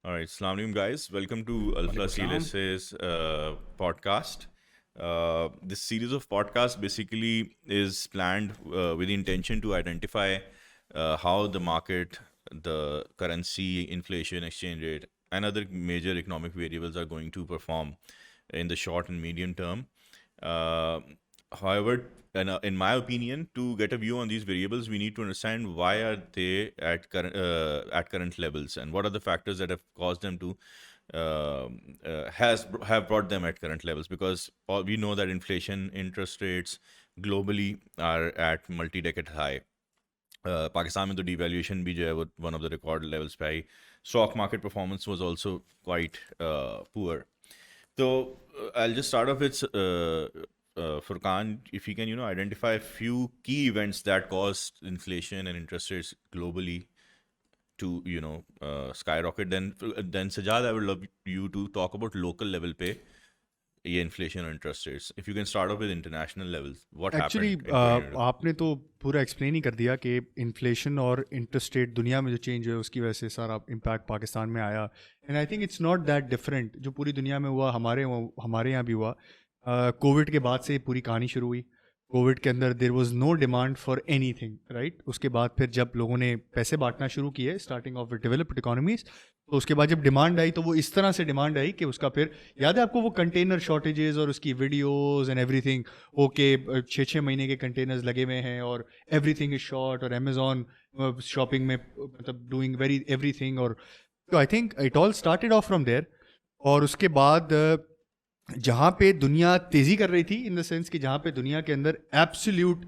All right, Assalamu alaikum, guys. Welcome to Alpha CLS's podcast. This series of podcasts basically is planned with the intention to identify how the market, the currency, inflation, exchange rate, and other major economic variables are going to perform in the short and medium term. However, in my opinion, to get a view on these variables, we need to understand why are they at current levels, and what are the factors that have caused them to have brought them at current levels. Because we know that inflation, interest rates globally are at multi-decade high. Pakistan में तो devaluation भी जो है वो one of the record levels पे आई. Stock market performance was also quite poor. So I'll just start off with Furqan, if you can, identify a few key events that caused inflation and interest rates globally to, skyrocket. Then Sajad, I would love you to talk about local level पे ये inflation और interest rates. If you can start off with international levels, what Actually, happened? आपने तो पूरा explain ही कर दिया कि inflation और इंटरेस्ट रेट दुनिया में जो चेंज हुआ उसकी वजह से सारा इम्पैक्ट पाकिस्तान में आया. And I think it's not that different. जो पूरी दुनिया में हुआ हमारे यहाँ भी हुआ. कोविड के बाद से पूरी कहानी शुरू हुई. कोविड के अंदर there was no demand for anything, right. उसके बाद फिर जब लोगों ने पैसे बांटना शुरू किए, स्टार्टिंग ऑफ डेवलप्ड इकोनॉमीज, तो उसके बाद जब डिमांड आई तो वो इस तरह से डिमांड आई कि उसका फिर याद है आपको वो कंटेनर शॉर्टेजेस और उसकी वीडियोस एंड एवरीथिंग. ओके 6 महीने के कंटेनर्स लगे हुए हैं और एवरीथिंग इज शॉर्ट, और अमेजॉन शॉपिंग में मतलब डूइंग वेरी एवरीथिंग. और तो I think it all started off from there. और उसके बाद जहाँ पे दुनिया तेज़ी कर रही थी, इन द सेंस कि जहाँ पे दुनिया के अंदर एब्सोल्यूट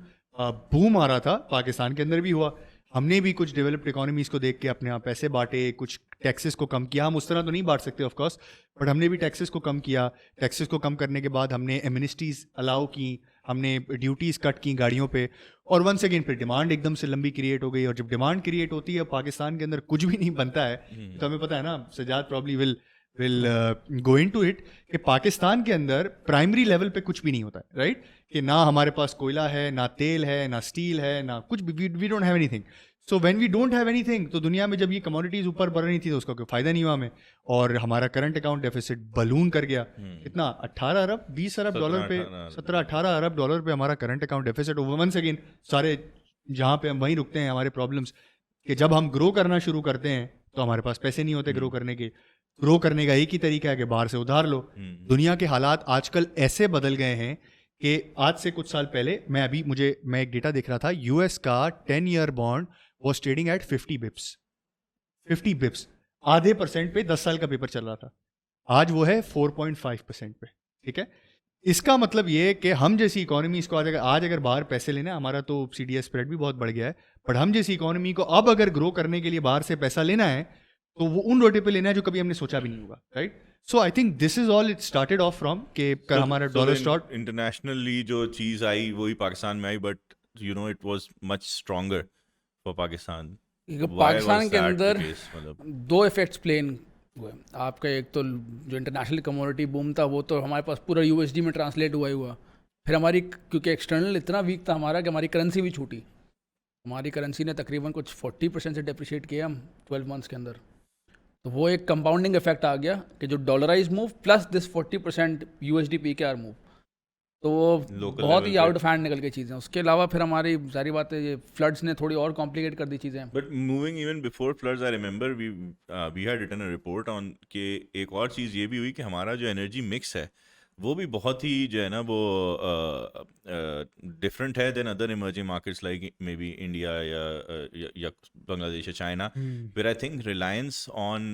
बूम आ रहा था, पाकिस्तान के अंदर भी हुआ. हमने भी कुछ डेवलप्ड इकोनॉमीज़ को देख के अपने यहाँ पैसे बांटे, कुछ टैक्सेस को कम किया. हम उस तरह तो नहीं बांट सकते ऑफ कोर्स, बट हमने भी टैक्सेस को कम किया. टैक्सेस को कम करने के बाद हमने एमनिस्टीज़ अलाउ की, हमने ड्यूटीज़ कट की गाड़ियों पे. और वंस अगेन फिर डिमांड एकदम से लंबी क्रिएट हो गई. और जब डिमांड क्रिएट होती है, पाकिस्तान के अंदर कुछ भी नहीं बनता है, तो हमें पता है ना, Sajad probably will go into it, कि पाकिस्तान के अंदर प्राइमरी लेवल पे कुछ भी नहीं होता है, राइट. कि ना हमारे पास कोयला है, ना तेल है, ना स्टील है, ना कुछ भी. We don't have anything. So when we don't have anything, तो दुनिया में जब ये कमोडिटीज ऊपर बढ़ रही थी तो उसका कोई फायदा नहीं हुआ हमें. और हमारा करंट अकाउंट डेफिसिट बलून कर गया. कितना 18 अरब 20 अरब डॉलर पे, 17-18 अरब डॉलर पे हमारा current account deficit. Once again सारे जहाँ पे हम वहीं रुकते हैं हमारे प्रॉब्लम्स, कि जब हम ग्रो करना शुरू करते हैं तो हमारे पास पैसे नहीं होते ग्रो करने के. ग्रो करने का एक ही तरीका है कि बाहर से उधार लो. दुनिया के हालात आजकल ऐसे बदल गए हैं कि आज से कुछ साल पहले मैं एक डेटा देख रहा था. यूएस का 10-year bond was trading at 50 Bips. 50 Bips, आधे % पे 10 साल का पेपर चल रहा था. आज वो है 4.5% पे. ठीक है. इसका मतलब ये कि हम जैसी इकोनॉमी इसको आज अगर बाहर पैसे लेना, हमारा तो CDS स्प्रेड भी बहुत बढ़ गया है, बट हम जैसी इकोनॉमी को अब अगर ग्रो करने के लिए बाहर से पैसा लेना है तो वो उन रोटे पे लेना है जो कभी हमने सोचा भी नहीं होगा, right. So I think this is all it started off from के हमारा डॉलर स्टॉक इंटरनेशनली जो चीज आई वही पाकिस्तान में आई, but it was much stronger for Pakistan. Pakistan के अंदर दो इफेक्ट्स प्लेन हुए. आपका एक तो जो इंटरनेशनल कमोडिटी बूम था वो तो हमारे पास पूरा USD में ट्रांसलेट हुआ. फिर हमारी क्योंकि एक्सटर्नल इतना वीक था हमारा कि हमारी करेंसी भी छूटी. हमारी करेंसी ने तकरीबन कुछ 40% से डेप्रिशिएट किया हम 12 मंथ्स के अंदर. तो वो एक कंपाउंडिंग इफेक्ट आ गया कि जो dollarise move plus this 40% USD PKR move, तो वो बहुत ही आउट ऑफ हैंड निकल के चीज़ें. उसके अलावा फिर हमारी सारी बातें ये फ्लड्स ने थोड़ी और कॉम्प्लिकेट कर दी चीज़ें. But moving even before floods, I remember we had written a report on कि एक और चीज़ ये भी हुई कि हमारा जो एनर्जी मिक्स है वो भी बहुत ही जो है ना वो डिफरेंट है than other emerging markets like maybe India या बांग्लादेश या China, where I think reliance on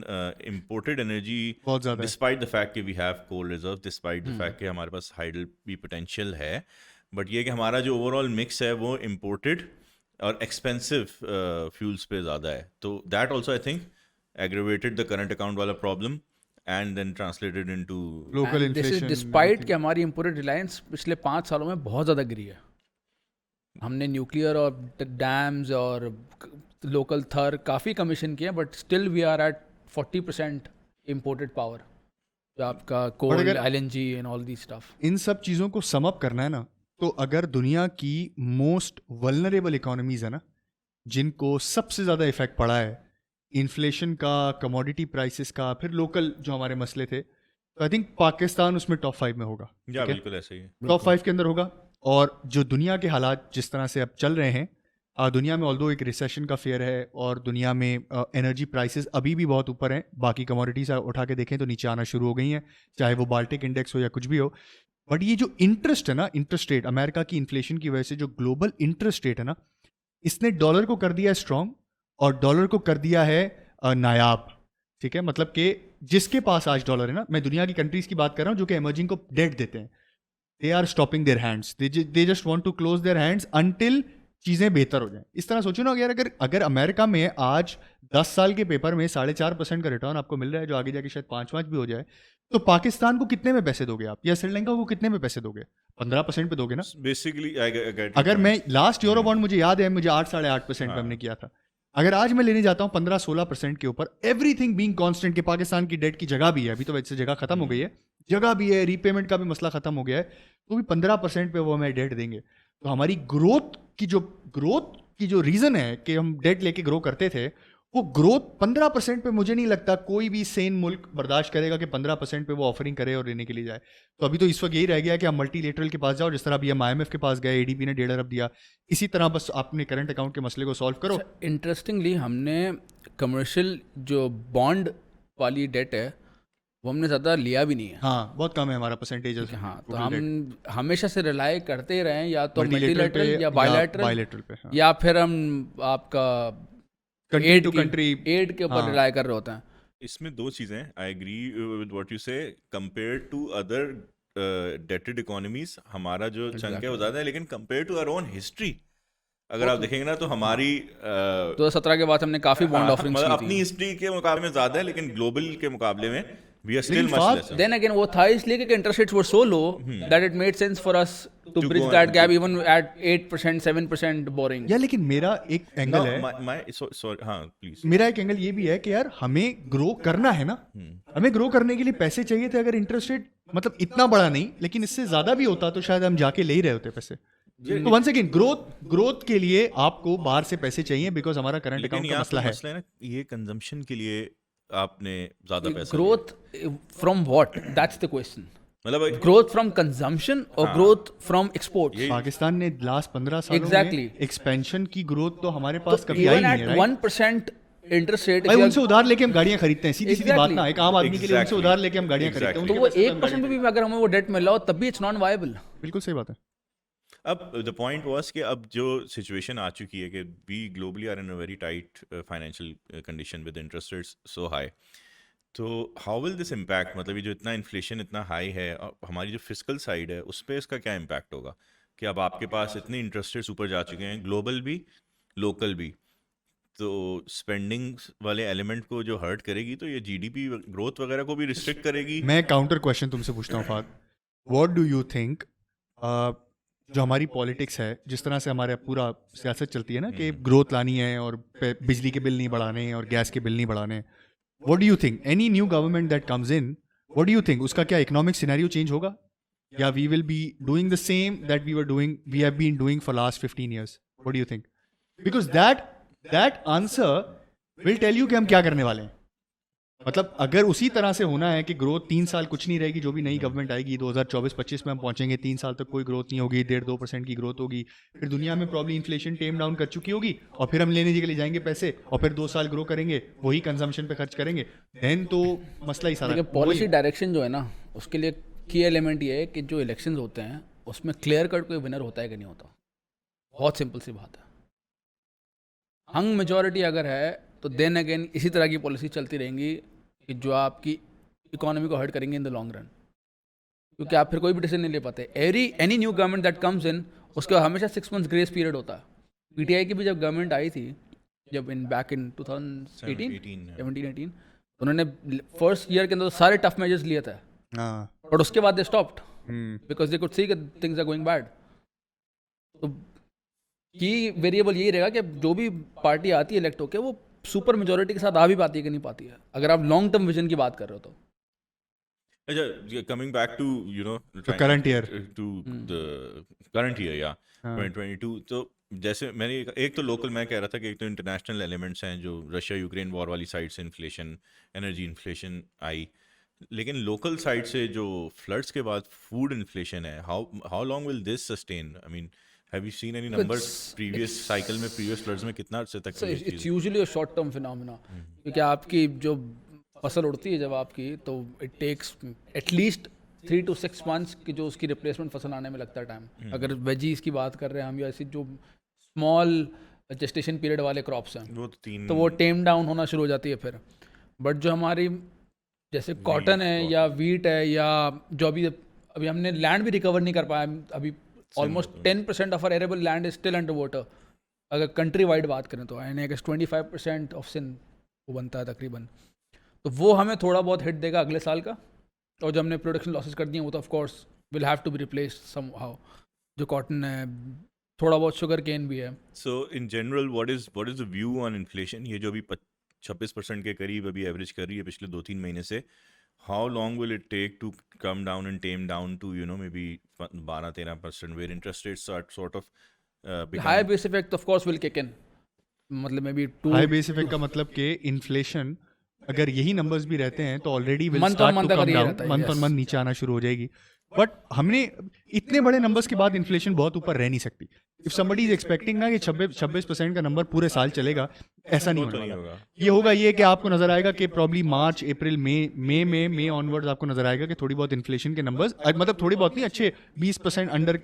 imported energy, despite the fact कि we have coal reserve, despite the fact कि हमारे पास हाइडल भी पोटेंशियल है, बट ये कि हमारा जो ओवरऑल मिक्स है वो इम्पोर्टेड और एक्सपेंसिव फ्यूल्स पे ज़्यादा है. तो that also I think aggravated the current account वाला problem and then translated into local inflation. This is despite कि हमारी imported reliance पिछले 5 सालों में बहुत ज़्यादा गिरी है. हमने न्यूक्लियर और डैम्स और लोकल थर काफ़ी कमीशन किए, but still we are at 40% imported power. जो आपका कोल, LNG and all these stuff. इन सब चीज़ों को सम अप करना है ना, तो अगर दुनिया की मोस्ट वल्नरेबल इकोनॉमीज है ना, जिनको सबसे ज़्यादा इफेक्ट पड़ा है, इन्फ्लेशन का, कमोडिटी प्राइसेस का, फिर लोकल जो हमारे मसले थे, तो आई थिंक पाकिस्तान उसमें टॉप 5 में होगा। या बिल्कुल ऐसे ही है। टॉप 5 के अंदर होगा। और जो दुनिया के हालात जिस तरह से अब चल रहे हैं, दुनिया में ऑल्दो एक रिसेशन का फेयर है और दुनिया में एनर्जी प्राइसेस अभी भी बहुत ऊपर हैं, बाकी कमोडिटीज उठा के देखें तो नीचे आना शुरू हो गई हैं, चाहे वो बाल्टिक इंडेक्स हो या कुछ भी हो। बट ये जो इंटरेस्ट है ना, इंटरेस्ट रेट, अमेरिका की इन्फ्लेशन की वजह से जो ग्लोबल इंटरेस्ट रेट है ना, इसने डॉलर को कर दिया है स्ट्रांग और डॉलर को कर दिया है नायाब। ठीक है, मतलब कि जिसके पास आज डॉलर है ना, मैं दुनिया की कंट्रीज की बात कर रहा हूँ जो कि एमर्जिंग को डेट देते हैं, they are stopping their hands, they just want to close their hands until चीज़ें बेहतर हो जाएं। इस तरह सोचो ना, अगर अमेरिका में आज 10 साल के पेपर में 4.5% का रिटर्न आपको मिल रहा है, जो आगे जाके शायद 5 भी हो जाए, तो पाकिस्तान को कितने में पैसे दोगे आप, या श्रीलंका को कितने में पैसे दोगे? 15% पे दोगे ना बेसिकली। अगर मैं लास्ट यूरो बॉन्ड, मुझे याद है, मुझे 8-8.5% पे हमने किया था। अगर आज मैं लेने जाता हूँ 15-16% के ऊपर, एवरीथिंग बीइंग कांस्टेंट, के पाकिस्तान की डेट की जगह भी है, अभी तो वैसे जगह खत्म हो गई है, जगह भी है, रीपेमेंट का भी मसला खत्म हो गया है, तो भी 15% पे वो हमें डेट देंगे। तो हमारी ग्रोथ की जो रीजन है कि हम डेट लेके ग्रो करते थे, वो ग्रोथ 15% पे मुझे नहीं लगता कोई भी सेन मुल्क बर्दाश्त करेगा कि 15% पे वो ऑफरिंग करे और लेने के लिए जाए। तो अभी तो इस वक्त यही रह गया कि आप मल्टीलेटरल के पास जाओ, जिस तरह अभी हम IMF के पास गए, ADB ने 1.5 अरब दिया, इसी तरह बस आपने करंट अकाउंट के मसले को सॉल्व करो। इंटरेस्टिंगली हमने कमर्शियल जो बॉन्ड वाली डेट है वो हमने ज़्यादा लिया भी नहीं है। हाँ, बहुत कम है हमारा परसेंटेज। हाँ, तो हम हमेशा से रिलाई करते रहे हैं या तो मल्टीलेटरल या बायलैटरल पे, हाँ। या फिर हम आपका कंट्री टू कंट्री एड के ऊपर रिलाई कर रहे होते हैं। इसमें दो चीजें, I agree with what you say, compare to other dated economies हमारा जो चंक है वो ज्यादा है, लेकिन compare to our own history अगर आप देखेंगे ना तो हमारी 2017 के बाद हमने काफी बॉन्ड ऑफरिंग्स की थी। अपनी हिस्ट्री के मुकाबले में ज्यादा है, लेकिन ग्लोबल के मुकाबले में we are still much lesser. Then again, वो था इसलिए कि interest rates were so low that it made sense for us to bridge that gap even at 8%, 7% borrowing. या लेकिन मेरा एक एंगल है, हाँ प्लीज, मेरा एक एंगल ये भी है कि यार हमें ग्रो करना है ना, हमें ग्रो करने के लिए पैसे चाहिए थे। अगर इंटरेस्ट रेट मतलब इतना बड़ा नहीं, लेकिन इससे ज्यादा भी होता तो शायद हम जाके ले ही रहे होते पैसे। तो वंस अगेन ग्रोथ के लिए आपको बाहर से पैसे चाहिए, बिकॉज हमारा करंट अकाउंट का मसला है ना, ये कंजम्पशन के लिए आपने ज्यादा पैसा growth from what, that's the question. मतलब ग्रोथ फ्रॉम कंजम्पशन और ग्रोथ फ्रॉम एक्सपोर्ट। पाकिस्तान ने लास्ट 15 सालों Exactly. में एक्सपेंशन की ग्रोथ तो हमारे पास कभी आई नहीं है। 1% इंटरेस्ट रेट, भाई उनसे उधार लेके हम गाड़ियां खरीदते हैं, सीधी सीधी बात ना, एक आम आदमी के लिए उनसे उधार लेके हम गाड़ियां खरीदते हैं, तो वो 1% भी अगर हमें वो डेट मिल रहा हो तब भी इट्स नॉट वायबल। बिल्कुल सही बात है। अब द पॉइंट वाज कि अब जो सिचुएशन आ चुकी है कि we globally are in a very tight financial condition with interest rates so high, तो हाउ विल दिस इम्पैक्ट, मतलब ये जो इतना इन्फ्लेशन इतना हाई है, हमारी जो फिजिकल साइड है उस पर इसका क्या इम्पैक्ट होगा कि अब आपके पास इतने इंटरेस्ट रेट्स ऊपर जा चुके हैं, ग्लोबल भी लोकल भी, तो स्पेंडिंग वाले एलिमेंट को जो हर्ट करेगी, तो ये जीडीपी ग्रोथ वगैरह को भी रिस्ट्रिक्ट करेगी। मैं काउंटर क्वेश्चन तुमसे पूछता हूँ Fahd, what do you think, जो हमारी पॉलिटिक्स है, जिस तरह से हमारे पूरा सियासत चलती है ना कि ग्रोथ लानी है और बिजली के बिल नहीं बढ़ाने और गैस के बिल नहीं बढ़ाने, what do you think any new government that comes in, what do you think उसका क्या इकोनॉमिक सिनेरियो चेंज होगा, या we will be doing the same that we have been doing for last 15 years? What do you think? Because that answer will tell you कि हम क्या करने वाले हैं। मतलब अगर उसी तरह से होना है कि ग्रोथ 3 साल कुछ नहीं रहेगी, जो भी नई गवर्नमेंट आएगी 2024-25 में हम पहुंचेंगे, 3 साल तक कोई ग्रोथ नहीं होगी, 1.5-2% की ग्रोथ होगी, फिर दुनिया में प्रॉब्लम इन्फ्लेशन टेम डाउन कर चुकी होगी, और फिर हम लेने के लिए जाएंगे पैसे, और फिर 2 साल ग्रो करेंगे, वही कंजम्पशन पे खर्च करेंगे, देन तो मसला ही सारा। पॉलिसी डायरेक्शन जो है ना, उसके लिए की एलिमेंट ये है कि जो इलेक्शंस होते हैं उसमें क्लियर कट कोई विनर होता है कि नहीं होता। बहुत सिंपल सी बात है। हंग मेजॉरिटी अगर है तो देन अगेन इसी तरह की पॉलिसी चलती रहेंगी कि जो आपकी इकोनॉमी को हर्ट करेंगे इन द लॉन्ग रन, क्योंकि आप फिर कोई भी डिसीजन नहीं ले पाते। Any new government that comes इन, उसका हमेशा 6 months ग्रेस पीरियड होता है। पीटीआई की भी जब गवर्नमेंट आई थी, जब बैक इन 2018 उन्होंने फर्स्ट ईयर के अंदर सारे टफ मेजर्स लिए थे, और उसके बाद they stopped because they could see कि थिंग्स आर गोइंग बैड। तो की वेरिएबल यही रहेगा कि जो भी पार्टी आती है इलेक्ट होकर, वो सुपर मेजोरिटी के साथ आ भी पाती है कि नहीं पाती है, अगर आप लॉन्ग टर्म विजन की बात कर रहे हो तो। अच्छा, coming back to current year, to the current year, 2022, तो जैसे मैंने एक तो लोकल मैं कह रहा था कि एक तो इंटरनेशनल एलिमेंट्स हैं जो रशिया यूक्रेन वॉर वाली साइड से इन्फ्लेशन, एनर्जी इन्फ्लेशन आई, लेकिन लोकल साइड से जो फ्लड्स के बाद फूड इन्फ्लेशन है, how long will this sustain? I mean have you seen any numbers previous cycle में, प्रीवियस फ्लड्स में कितना अर्से तक So ये it's cheese? usually a short term phenomena. क्योंकि आपकी जो फसल उड़ती है जब आपकी, तो it takes at least 3 to 6 months की जो उसकी रिप्लेसमेंट फसल आने में लगता है टाइम। अगर वेजीज की बात कर रहे हैं हम, या ऐसी जो स्मॉल जेस्टेशन पीरियड वाले क्रॉप्स हैं, वो तो 3 तो वो टेम डाउन होना शुरू हो जाती है फिर। बट जो हमारी जैसे कॉटन है या वीट है, या जो अभी हमने लैंड भी रिकवर नहीं कर पाया अभी। Almost 10% of our arable land is still under water अगर कंट्री वाइड बात करें तो, एंड 25% ऑफ सिन वो बनता है तकरीबन। तो वो हमें थोड़ा बहुत हिट देगा अगले साल का, और जो हमने प्रोडक्शन लॉसेस कर दिए वो तो of course will have to be replaced somehow. जो कॉटन है, थोड़ा बहुत शुगर केन भी है। So in general what is the view on inflation? ये जो अभी 26% के करीब अभी एवरेज कर रही है पिछले 2-3 महीने से, how long will it take to come down and tame down to maybe 12-13%, where interest rates are sort of high base effect of course will kick in, मतलब maybe high base effect का मतलब कि inflation अगर यही numbers भी रहते हैं तो already will Month on start month to अगर कम ये डाउन, रहता है, मंथ ऑन yes. मंथ नीचे आना शुरू हो जाएगी। बट हमने इतने बड़े नंबर्स के बाद इन्फ्लेशन बहुत ऊपर रह नहीं सकती। इफ समबडी इज एक्सपेक्टिंग ना कि 26% का नंबर पूरे साल चलेगा, ऐसा नहीं होने वाला। होगा। ये होगा ये कि आपको नजर आएगा कि प्रॉब्ली मार्च अप्रैल मई ऑनवर्ड्स आपको नजर आएगा कि थोड़ी बहुत इन्फ्लेशन के नंबर्स, मतलब थोड़ी बहुत नहीं, अच्छे 20% अंडर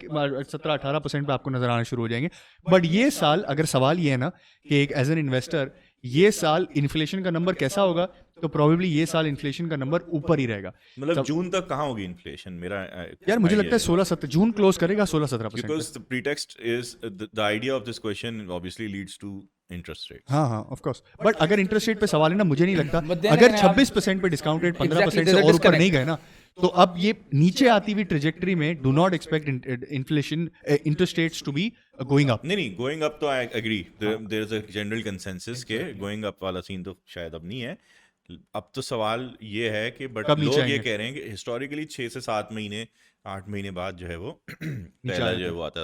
17-18% पे आपको नजर आना शुरू हो जाएंगे। बट ये साल, अगर सवाल ये है ना कि एक एज एन इन्वेस्टर ये साल इन्फ्लेशन का नंबर कैसा होगा, तो प्रोबेबली ये साल इन्फ्लेशन का नंबर ऊपर ही रहेगा। मतलब जून तक कहाँ होगी इन्फ्लेशन? मेरा यार मुझे लगता है 16-17 जून क्लोज करेगा 16-17%। because the pretext is the idea of this question obviously leads to interest rates. हाँ हाँ ऑफ कोर्स, बट अगर इंटरेस्ट रेट पे सवाल है ना, मुझे नहीं लगता But then अगर again, आप- 26% पे डिस्काउंट रेट 15% Exactly, से there's a और ऊपर नहीं disconnect. गए ना, तो अब ये नीचे आती हुई ट्रेजेक्टरी में do not expect inflation interest rates to be going up. नहीं गोइंग अप तो I agree, there is a general consensus के गोइंग अप वाला सीन तो शायद अब नहीं है। अब तो सवाल ये है कि बट कब नीचे लोग ये आएंगे? कह रहे हैं कि हिस्टोरिकली 6 से 7 महीने 8 महीने बाद जो है वो पहला जो है वो आता,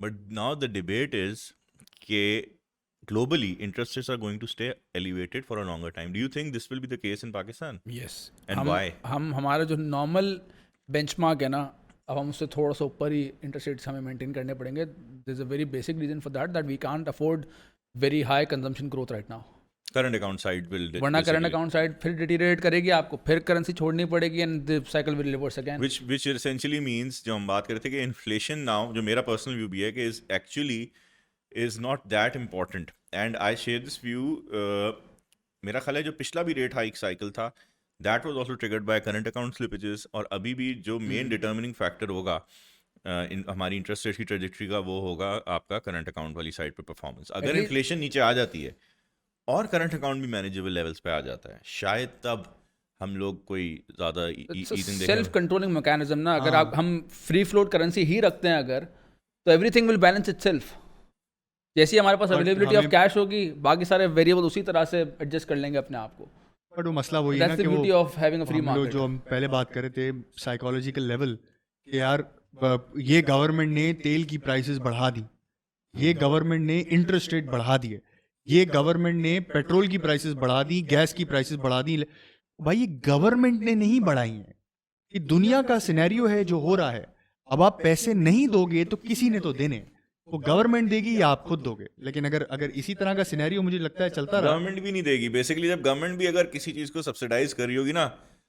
but now the debate is कि globally interest rates are going to stay elevated for a longer time. Do you think this will be the case in Pakistan? Yes. And why? हम हमारा जो नॉर्मल बेंचमार्क है ना, अब हम उससे थोड़ा सा ऊपर ही इंटरेस्ट रेट्स हमें मेंटेन करने पड़ेंगे। There is a very basic reason for that we can't afford very high consumption growth right now. Current account side will वरना करंट basically- अकाउंट साइड फिर डिटीरिएट करेगी, आपको फिर करेंसी छोड़नी पड़ेगी, and the cycle will reverse again. which essentially means जो हम बात कर रहे थे कि इन्फ्लेशन नाउ, जो मेरा पर्सनल व्यू भी है कि is actually is not that important, and I share this view. मेरा ख्याल है जो पिछला भी रेट हाइक साइकिल था that was also triggered by current account slippages, और अभी भी जो मेन डिटर्मिनिंग फैक्टर होगा हमारी इंटरेस्ट रेट की ट्रेजेक्टरी का वो होगा आपका करंट अकाउंट वाली साइड पे परफॉर्मेंस। अगर Agree. इन्फ्लेशन नीचे आ जाती है और करंट अकाउंट भी मैनेजेबल लेवल्स पे आ जाता है, शायद तब हम लोग कोई ज़्यादा ईजिंग सेल्फ कंट्रोलिंग मैकेनिज्म ना, अगर हाँ। आप हम फ्री फ्लोट करेंसी ही रखते हैं अगर, तो एवरीथिंग विल बैलेंस इटसेल्फ। जैसे ही हमारे पास But अवेलेबिलिटी ऑफ हमें- कैश होगी, बाकी सारे वेरिएबल उसी तरह से एडजस्ट कर लेंगे अपने आप को। बट वो मसला वही है ना दैट्स द कि ब्यूटी वो ऑफ हैविंग अ फ्री हम लोग मार्केट। जो हम पहले बात कर रहे थे साइकोलॉजिकल लेवल कि यार ये गवर्नमेंट ने तेल की प्राइसेस बढ़ा दी, ये गवर्नमेंट ने इंटरेस्ट रेट बढ़ा दिए, ये गवर्नमेंट ने पेट्रोल की प्राइसेस बढ़ा दी, गैस की प्राइसेस बढ़ा दी। भाई ये गवर्नमेंट ने नहीं बढ़ाई हैं, ये दुनिया का सिनेरियो है जो हो रहा है। अब आप पैसे नहीं दोगे तो किसी ने तो देने हैं, वो गवर्नमेंट देगी या आप खुद दोगे। लेकिन अगर इसी तरह का सिनेरियो मुझे लगता है चलता रहा, गवर्नमेंट भी नहीं देगी बेसिकली। जब गवर्नमेंट भी अगर किसी चीज को सब्सिडाइज कर रही होगी ना,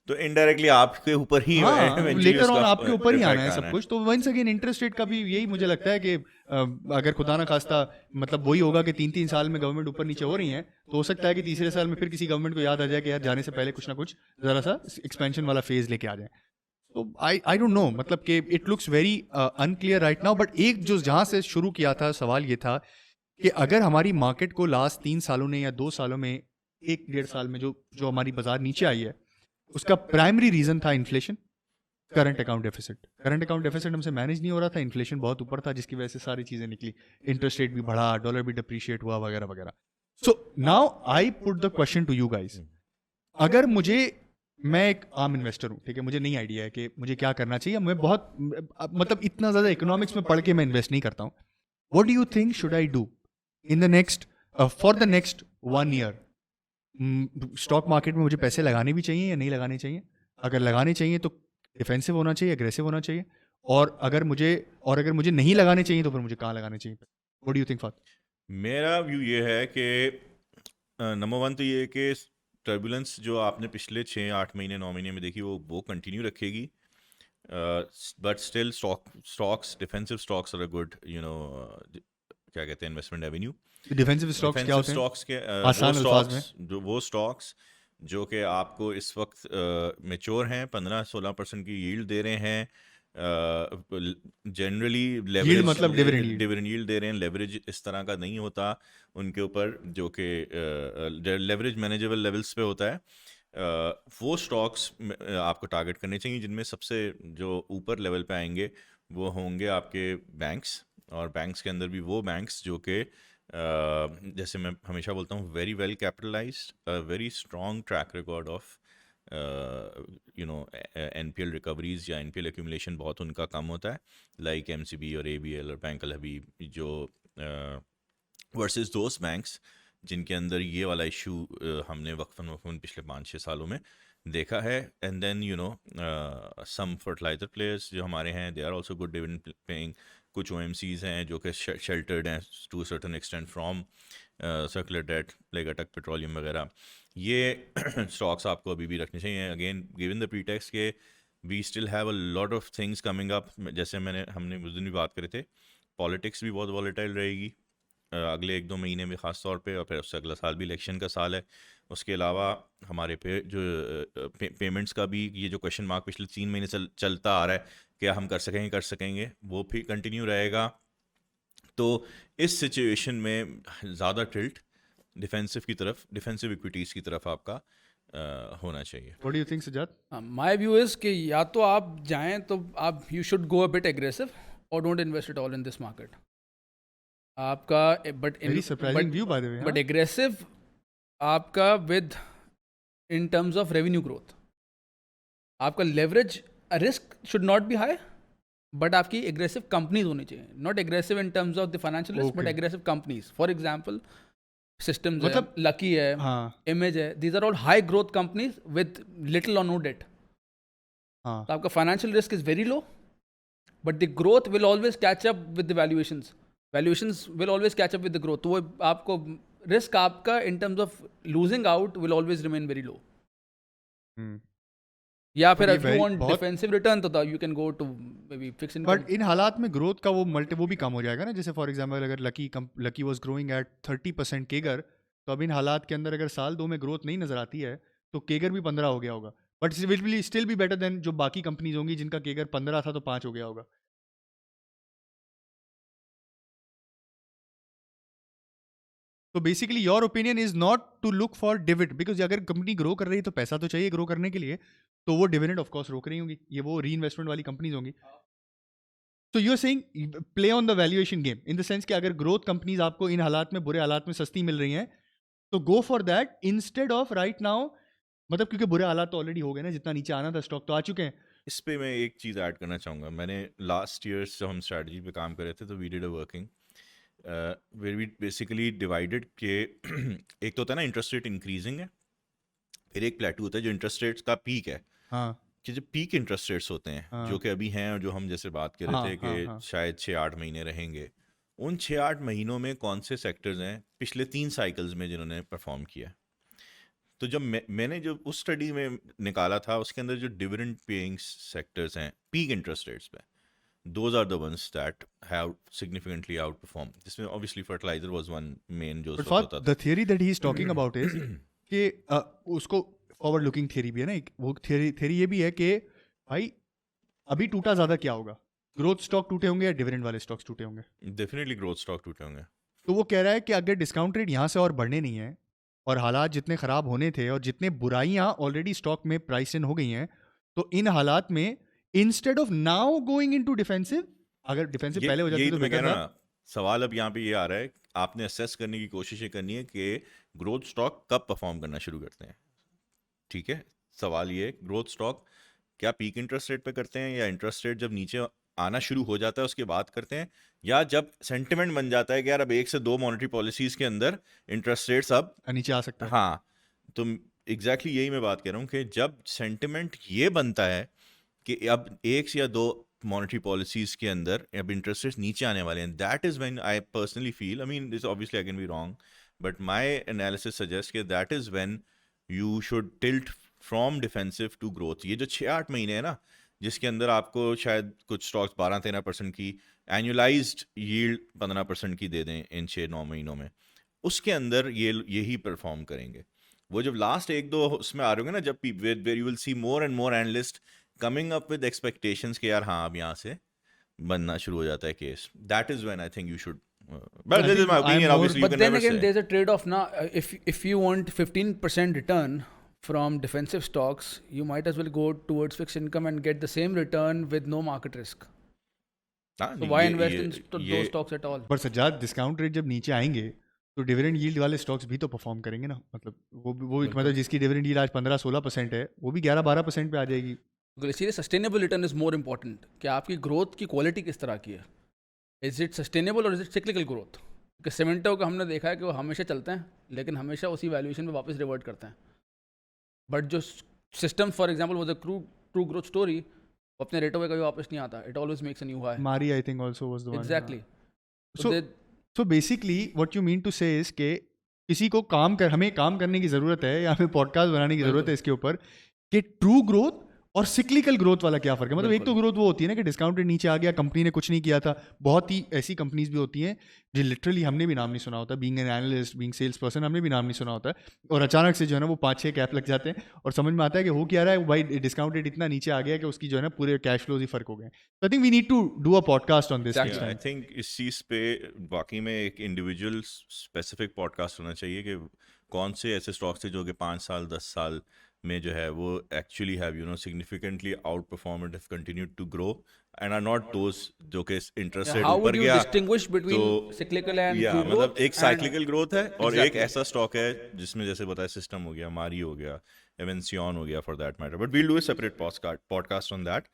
तो इनडायरेक्टली आपके ऊपर ही eventually लेटर उसका ऑन आपके ऊपर ही effect आना है सब कुछ। तो वंस अगेन इंटरेस्ट रेट का भी यही मुझे लगता है कि अगर खुदा ना खास्ता मतलब वही होगा कि 3-3 साल में गवर्नमेंट ऊपर नीचे हो रही है, तो हो सकता है कि तीसरे साल में फिर किसी गवर्नमेंट को याद आ जाए कि यार जाने से पहले कुछ ना कुछ जरा सा एक्सपेंशन वाला फेज लेके आ जाए। तो आई डोंट नो, मतलब कि it looks very unclear right now. But एक जो जहाँ से शुरू किया था सवाल ये था कि अगर हमारी मार्केट को लास्ट 3 सालों में या 2 सालों में 1-1.5 साल में जो हमारी बाजार नीचे आई है, उसका प्राइमरी रीजन था inflation, current account deficit. Current account deficit हमसे मैनेज नहीं हो रहा था, इन्फ्लेशन बहुत ऊपर था, जिसकी वजह से सारी चीज़ें निकली, इंटरेस्ट रेट भी बढ़ा, डॉलर भी डिप्रिशिएट हुआ वगैरह वगैरह। So now I put the question to you guys, अगर मैं एक आम इन्वेस्टर हूँ, ठीक है, मुझे नहीं आइडिया है कि मुझे क्या करना चाहिए, मैं बहुत मतलब इतना ज़्यादा इकोनॉमिक्स में पढ़ के मैं इन्वेस्ट नहीं करता हूँ, what do you think should I do in the next for the next 1 year? Stock market में मुझे पैसे लगाने भी चाहिए या नहीं लगाने चाहिए? अगर लगाने चाहिए तो डिफेंसिव होना चाहिए, एग्रेसिव होना चाहिए, और अगर मुझे नहीं लगाने चाहिए तो फिर मुझे कहाँ लगाने चाहिए? व्हाट डू यू थिंक फात? मेरा व्यू ये है कि नंबर वन तो ये है कि टर्बुलेंस जो आपने पिछले 6-8 महीने 9 महीने में देखी वो कंटिन्यू रखेगी, but still stocks defensive stocks are a good क्या कहते हैं इन्वेस्टमेंट एवेन्यू। डिफेंसिव स्टॉक्स क्या होते हैं? स्टॉक्स के आसान अल्फाज में। वो स्टॉक्स जो कि आपको इस वक्त मेच्योर हैं, 15-16% की यील्ड दे रहे हैं, जनरली Yield मतलब dividend yield। डिविडेंड यील्ड दे रहे हैं, लेवरेज इस तरह का नहीं होता उनके ऊपर, जो कि लेवरेज मैनेजेबल लेवल्स पे होता है। वो स्टॉक्स आपको टारगेट करने चाहिए जिनमें सबसे जो ऊपर लेवल पे आएंगे वो होंगे आपके बैंक्स, और बैंक्स के अंदर भी वो बैंक्स जो कि जैसे मैं हमेशा बोलता हूँ very well capitalised, very strong track record of NPL recoveries या NPL एक्यूमुलेशन बहुत उनका कम होता है, लाइक MCB और ABL और बैंक अल हबीब, जो वर्सेस दोस्त बैंक्स जिनके अंदर ये वाला इशू हमने वक्फन पिछले 5-6 सालों में देखा है। And then some fertiliser players जो हमारे हैं, they are also good dividend paying. कुछ OMCs हैं जो कि शेल्टर्ड हैं to certain extent from circular debt, like Attock petroleum वगैरह। ये स्टॉक्स आपको अभी भी रखने चाहिए, अगेन गिवन द प्रीटेक्स्ट के we still have a lot of things coming up. जैसे हमने उस दिन भी बात करे थे, पॉलिटिक्स भी बहुत वॉलेटाइल रहेगी अगले 1-2 महीने में ख़ास तौर पे, और फिर उससे अगला साल भी इलेक्शन का साल है। उसके अलावा हमारे पे जो पेमेंट्स का भी ये जो क्वेश्चन मार्क पिछले 3 महीने चलता आ रहा है, क्या हम कर सकेंगे, वो भी कंटिन्यू रहेगा। तो इस सिचुएशन में ज़्यादा टिल्ट डिफेंसिव की तरफ, डिफेंसिव इक्विटीज़ की तरफ आपका होना चाहिए। What do you think Sajjad? My view is कि या तो आप जाएं तो आप you should go a bit aggressive और don't invest it all in this market आपका, very surprising view by the way. But aggressive आपका with in terms of revenue growth, आपका leverage risk should not be high, but आपकी aggressive companies होनी चाहिए, not aggressive in terms of the financial risk, but aggressive companies. For example systems मतलब lucky है, image है, these are all high growth companies with little और no debt. तो आपका financial risk is very low, but the growth will always catch up with the valuations will always catch up with the growth. तो वो आपको risk आपका in terms of losing out will always remain very low. या फिर if you want defensive return तो you can go to maybe fix income. But इन हालात में ग्रोथ का वो भी कम हो जाएगा ना। जैसे फॉर एग्जांपल अगर लकी वाज ग्रोइंग एट 30% केगर, तो अब इन हालात के अंदर अगर साल 2 में ग्रोथ नहीं नजर आती है तो केगर भी 15 हो गया होगा, but it will still be better than जो बाकी कंपनीज होंगी जिनका केगर 15 था तो 5 हो गया होगा। तो basically your opinion is not to look for dividend, because अगर कंपनी ग्रो कर रही है तो पैसा तो चाहिए ग्रो करने के लिए, तो वो डिविडेंड ऑफ कोर्स रोक रही होंगी, ये वो री इन्वेस्टमेंट वाली कंपनीज होंगी। तो you are saying play on the valuation game in the sense कि अगर ग्रोथ कंपनीज आपको इन हालात में, बुरे हालात में सस्ती मिल रही हैं तो go for that instead of right now, मतलब क्योंकि बुरे हालात तो ऑलरेडी हो गए ना, जितना नीचे आना था स्टॉक तो आ चुके हैं। इस पे मैं एक चीज़ ऐड करना चाहूँगा। मैंने लास्ट ईयर जब हम स्ट्रैटेजी पे काम कर रहे थे तो we did a working where we basically divided के एक तो होता है ना इंटरेस्ट रेट इंक्रीजिंग है, फिर एक प्लेटू होता है जो इंटरेस्ट रेट्स का पीक है। हाँ, कि जो पीक इंटरेस्ट रेट्स होते हैं, हाँ, जो कि अभी हैं और जो हम जैसे बात कर रहे थे कि शायद 6-8 महीने रहेंगे, उन 6-8 महीनों में कौन से सेक्टर्स हैं पिछले 3 साइकिल्स में जिन्होंने परफॉर्म किया। तो जब मैंने जो उस स्टडी में निकाला था उसके अंदर जो डिविडेंड पेइंग सेक्टर्स हैं पीक इंटरेस्ट रेट्स पे, those are the ones that have significantly outperformed. जिसमें obviously fertilizer was one main जो but for the theory that he is talking about is कि उसको फॉरवर्ड लुकिंग थियरी भी है ना एक, वो थियरी ये भी है कि भाई अभी टूटा ज़्यादा क्या होगा, ग्रोथ स्टॉक टूटे होंगे या डिविडेंड वाले स्टॉक्स टूटे होंगे? डेफिनेटली ग्रोथ स्टॉक टूटे होंगे। तो वो कह रहा है कि अगर डिस्काउंट रेट यहाँ से और बढ़ने नहीं है और हालात जितने ख़राब होने थे और जितने बुराइयाँ ऑलरेडी स्टॉक में प्राइस इन हो गई हैं, तो इन हालात में instead of now going into defensive, अगर डिफेंसिव पहले हो जाती तो मैं कह रहा हूं, सवाल अब यहाँ पे ये आ रहा है, आपने असेस करने की कोशिश ये करनी है कि ग्रोथ स्टॉक कब परफॉर्म करना शुरू करते हैं। ठीक है, सवाल ये ग्रोथ स्टॉक क्या पीक इंटरेस्ट रेट पे करते हैं या इंटरेस्ट रेट जब नीचे आना शुरू हो जाता है उसके बाद करते हैं, या जब सेंटिमेंट बन जाता है कि यार अब 1 से 2 मॉनेटरी पॉलिसीज के अंदर इंटरेस्ट रेट्स अब नीचे आ सकता है। हाँ, तो एग्जैक्टली यही मैं बात कर रहा हूँ कि जब सेंटिमेंट ये बनता है कि अब 1 या 2 मॉनेटरी पॉलिसीज के अंदर अब इंटरेस्ट रेट्स नीचे आने वाले हैं, that is when I personally feel, I mean this obviously I can be wrong, but my analysis suggest कि that is when you should tilt from defensive to growth. ये जो 6-8 महीने है ना, जिसके अंदर आपको शायद कुछ स्टॉक्स 12-13% की एनुअलाइज्ड यील्ड 15% की दे दें इन 6-9 महीनों में, उसके अंदर यही परफॉर्म करेंगे। वो जब लास्ट 1-2 उसमें आ रहे होंगे ना, जब where you will see more and more analyst coming up with expectations कि यार हाँ अब यहाँ से बनना शुरू हो जाता है case, that is when I think you should, but this is my opinion, obviously you but can then never again say. there's a trade-off now. If you want 15% return from defensive stocks, you might as well go towards fixed income and get the same return with no market risk. हाँ, So नहीं, why ये- invest ये- in ये- those stocks at all? पर Sajjad, discount rate जब नीचे आएंगे तो डिविडेंड यील्ड वाले स्टॉक्स भी तो परफॉर्म करेंगे ना, मतलब वो मतलब जिसकी डिविडेंड यील्ड आज 15-16% है वो भी 11-12% पे आ जाएगी। बिल्कुल, इसीलिए sustainable return is more important कि आपकी ग्रोथ की क्वालिटी किस तरह की है। इज इट सस्टेनेबल और इज इट सिक्लिकल ग्रोथ? कि सीमेंटो का हमने देखा है कि वो हमेशा चलते हैं लेकिन हमेशा उसी वैल्यूएशन पे वापस रिवर्ट करते हैं, बट जो सिस्टम फॉर एग्जांपल वो द ट्रू ग्रोथ स्टोरी, वो अपने रेटों पे कभी वापस नहीं आता, it always makes a new high. मारी I think also was the one. Exactly. So basically what you mean to say is के किसी को हमें काम करने की ज़रूरत है या हमें पॉडकास्ट बनाने की ज़रूरत है इसके ऊपर कि ट्रू ग्रोथ और सिक्लिकल ग्रोथ वाला क्या फ़र्क है। मतलब एक तो ग्रोथ वो होती है ना कि डिस्काउंट रेट नीचे आ गया, कंपनी ने कुछ नहीं किया था, बहुत ही ऐसी कंपनीज भी होती हैं जो लिटरली हमने भी नाम नहीं सुना होता, being an analyst, being sales person, हमने भी नाम नहीं सुना होता है, और अचानक से जो है ना वो 5-6 कैप लग जाते हैं और समझ में आता है कि हो क्या रहा है भाई, डिस्काउंट रेट इतना नीचे आ गया कि उसकी जो है ना पूरे कैश फ्लोज ही फ़र्क हो गए। तो I think we need to do a podcast on this. I think इस चीज़ पे वाकई में एक इंडिविजुअल स्पेसिफिक पॉडकास्ट होना चाहिए कि कौन से ऐसे स्टॉक्स थे जो कि 5 साल 10 साल में जो है वो actually have significantly outperformed and have continued to grow and are not those जो कि इंटरेस्ट रेट how ऊपर would you गया distinguish between cyclical and true मतलब growth एक साइक्लिकल ग्रोथ है और एक Exactly. ऐसा स्टॉक है जिसमें जैसे बताया सिस्टम हो गया, मारी हो गया, एवेंसियन हो गया for that matter, but we'll do a separate podcast on that.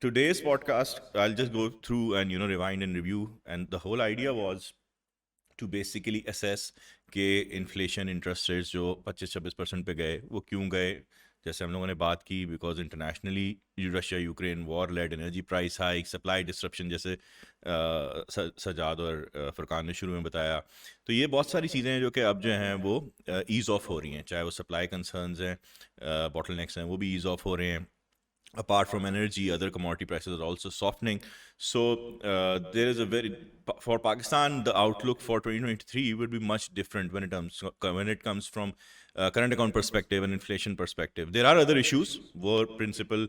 Today's podcast, I'll just go through and rewind and review, and the whole idea was to basically assess कि इन्फ्लेशन इंटरेस्ट रेट्स जो 25-26% पे गए वो क्यों गए. जैसे हम लोगों ने बात की because internationally Russia Ukraine war led energy price hike, supply disruption, जैसे सजाद और फुरकान ने शुरू में बताया. तो ये बहुत सारी चीज़ें हैं जो कि अब जो हैं वो ईज़ ऑफ हो रही हैं, चाहे वो सप्लाई कंसर्न्स हैं, बॉटलनेक्स हैं, वो भी ईज़ ऑफ हो रहे हैं. Apart from energy, other commodity prices are also softening. So there is for Pakistan, the outlook for 2023 would be much different when it comes from current account perspective and inflation perspective. There are other issues, war, principal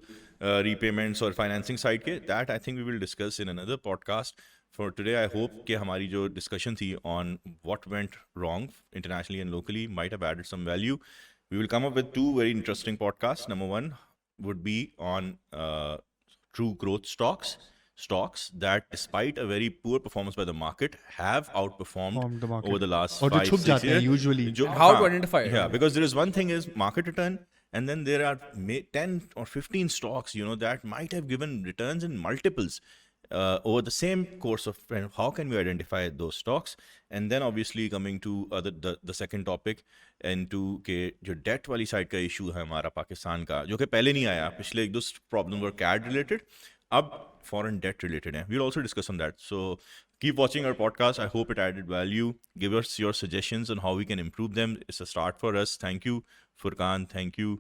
repayments or financing side ke, that I think we will discuss in another podcast. For today, I hope कि हमारी जो discussion थी on what went wrong internationally and locally might have added some value. We will come up with 2 very interesting podcasts. Number 1 would be on true growth stocks that despite a very poor performance by the market have outperformed over the last 5-6 years. Usually how to identify it? Yeah, because there is one thing is market return, and then there are 10 or 15 stocks that might have given returns in multiples over the same course of time. How can we identify those stocks? And then obviously coming to the second topic into के जो date वाली side का issue है हमारा पाकिस्तान का, जो कि पहले नहीं आया, पिछले 1-2 प्रॉब्लम वर कैड रिलेटेड, अब फॉरेन डेट रिलेटेड है. We will also discuss on that. So keep watching our podcast. I hope it added value. Give us your suggestions on how we can improve them. It's a start for us. Thank you Furqan, thank you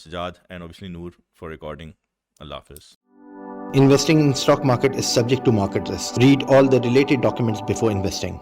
Sajad, and obviously Noor for recording. Allah Hafiz. Investing in stock market is subject to market risk. Read all the related documents before investing.